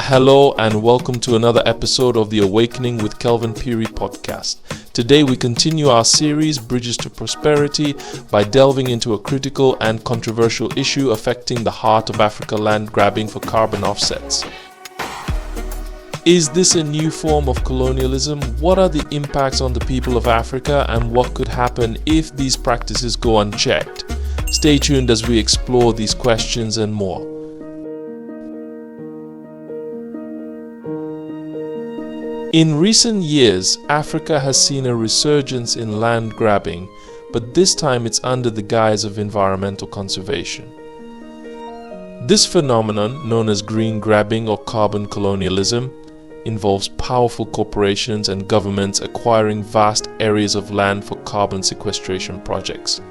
Hello and welcome to another episode of the Awakening with Kelvin Phiri Podcast. Today we continue our series Bridges to Prosperity by delving into a critical and controversial issue affecting the heart of Africa: land grabbing for carbon offsets. Is this a new form of colonialism? What are the impacts on the people of Africa, and what could happen if these practices go unchecked? Stay tuned as we explore these questions and more. In recent years, Africa has seen a resurgence in land grabbing, but this time it's under the guise of environmental conservation. This phenomenon, known as green grabbing or carbon colonialism, involves powerful corporations and governments acquiring vast areas of land for carbon sequestration projects.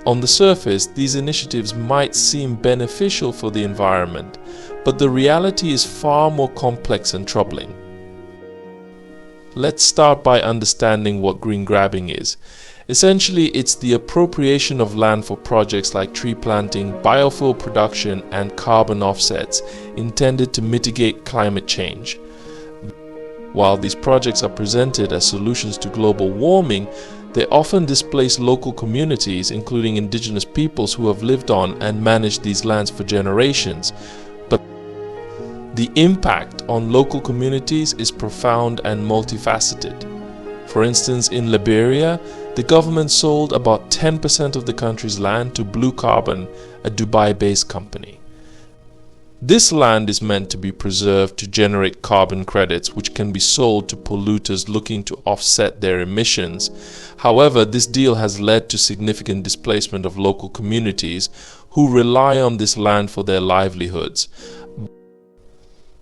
On the surface, these initiatives might seem beneficial for the environment, but the reality is far more complex and troubling. Let's start by understanding what green grabbing is. Essentially, it's the appropriation of land for projects like tree planting, biofuel production, and carbon offsets intended to mitigate climate change. While these projects are presented as solutions to global warming, they often displace local communities, including indigenous peoples who have lived on and managed these lands for generations. But the impact on local communities is profound and multifaceted. For instance, in Liberia, the government sold about 10% of the country's land to Blue Carbon, a Dubai-based company. This land is meant to be preserved to generate carbon credits, which can be sold to polluters looking to offset their emissions. However, this deal has led to significant displacement of local communities who rely on this land for their livelihoods.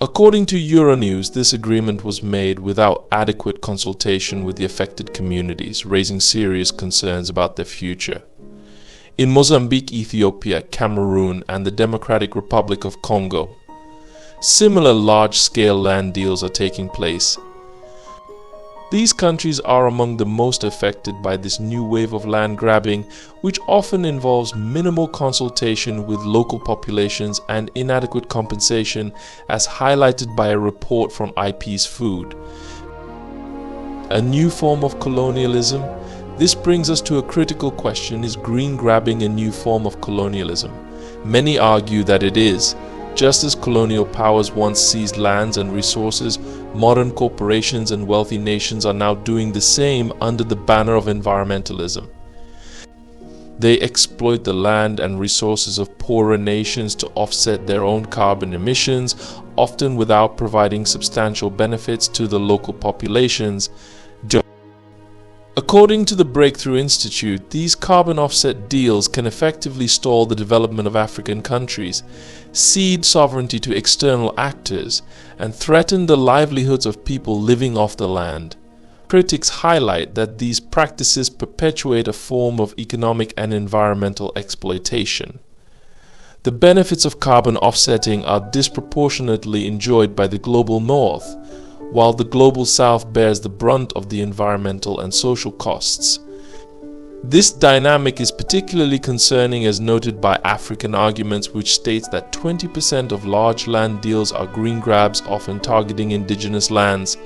According to Euronews, this agreement was made without adequate consultation with the affected communities, raising serious concerns about their future. In Mozambique, Ethiopia, Cameroon, and the Democratic Republic of Congo, similar large-scale land deals are taking place. These countries are among the most affected by this new wave of land grabbing, which often involves minimal consultation with local populations and inadequate compensation, as highlighted by a report from IP's Food. A new form of colonialism? This brings us to a critical question: is green grabbing a new form of colonialism? Many argue that it is. Just as colonial powers once seized lands and resources, modern corporations and wealthy nations are now doing the same under the banner of environmentalism. They exploit the land and resources of poorer nations to offset their own carbon emissions, often without providing substantial benefits to the local populations. According to the Breakthrough Institute, these carbon offset deals can effectively stall the development of African countries, cede sovereignty to external actors, and threaten the livelihoods of people living off the land. Critics highlight that these practices perpetuate a form of economic and environmental exploitation. The benefits of carbon offsetting are disproportionately enjoyed by the global north, while the global south bears the brunt of the environmental and social costs. This dynamic is particularly concerning, as noted by African Arguments, which states that 20% of large land deals are green grabs, often targeting indigenous lands.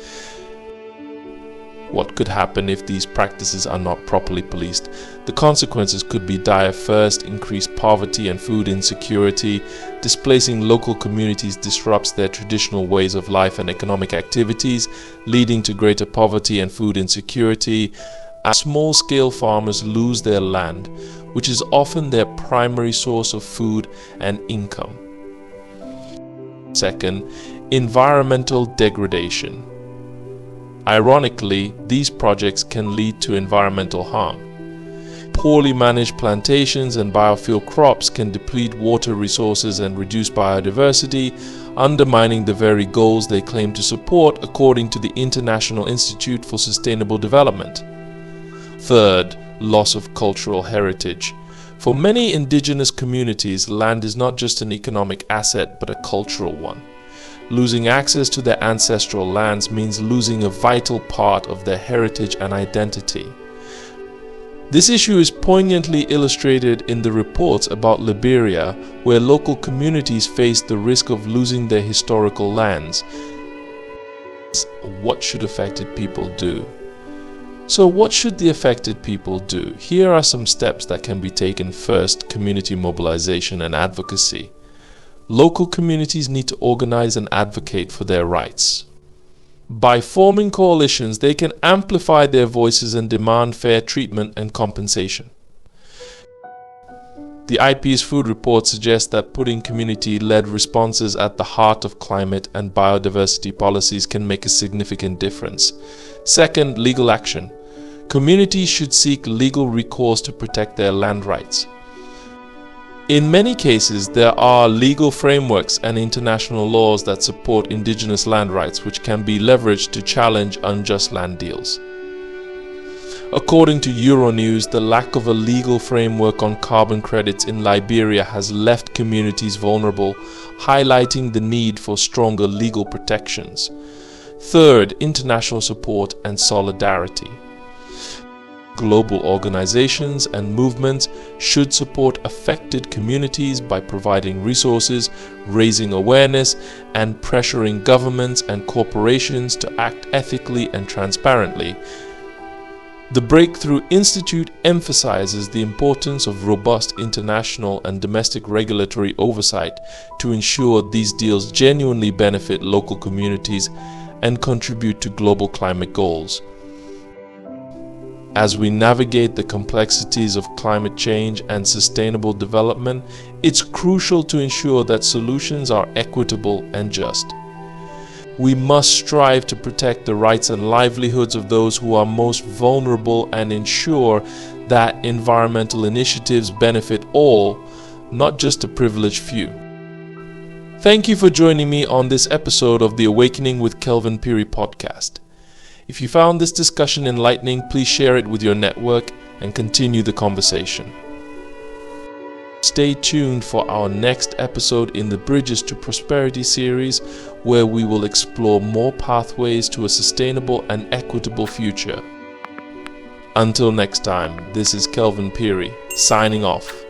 What could happen if these practices are not properly policed? The consequences could be dire. First, increased poverty and food insecurity. Displacing local communities disrupts their traditional ways of life and economic activities, leading to greater poverty and food insecurity. As small-scale farmers lose their land, which is often their primary source of food and income. Second, environmental degradation. Ironically, these projects can lead to environmental harm. Poorly managed plantations and biofuel crops can deplete water resources and reduce biodiversity, undermining the very goals they claim to support, according to the International Institute for Sustainable Development. Third, loss of cultural heritage. For many indigenous communities, land is not just an economic asset but a cultural one. Losing access to their ancestral lands means losing a vital part of their heritage and identity. This issue is poignantly illustrated in the reports about Liberia, where local communities face the risk of losing their historical lands. What should affected people do? So what should the affected people do? Here are some steps that can be taken. First, community mobilization and advocacy. Local communities need to organize and advocate for their rights. By forming coalitions, they can amplify their voices and demand fair treatment and compensation. The IP's food report suggests that putting community-led responses at the heart of climate and biodiversity policies can make a significant difference. Second, legal action. Communities should seek legal recourse to protect their land rights. In many cases, there are legal frameworks and international laws that support indigenous land rights, which can be leveraged to challenge unjust land deals. According to Euronews, the lack of a legal framework on carbon credits in Liberia has left communities vulnerable, highlighting the need for stronger legal protections. Third, international support and solidarity. Global organizations and movements should support affected communities by providing resources, raising awareness, and pressuring governments and corporations to act ethically and transparently. The Breakthrough Institute emphasizes the importance of robust international and domestic regulatory oversight to ensure these deals genuinely benefit local communities and contribute to global climate goals. As we navigate the complexities of climate change and sustainable development, it's crucial to ensure that solutions are equitable and just. We must strive to protect the rights and livelihoods of those who are most vulnerable and ensure that environmental initiatives benefit all, not just a privileged few. Thank you for joining me on this episode of the Awakening with Kelvin Phiri podcast. If you found this discussion enlightening, please share it with your network and continue the conversation. Stay tuned for our next episode in the Bridges to Prosperity series, where we will explore more pathways to a sustainable and equitable future. Until next time, this is Kelvin Phiri, signing off.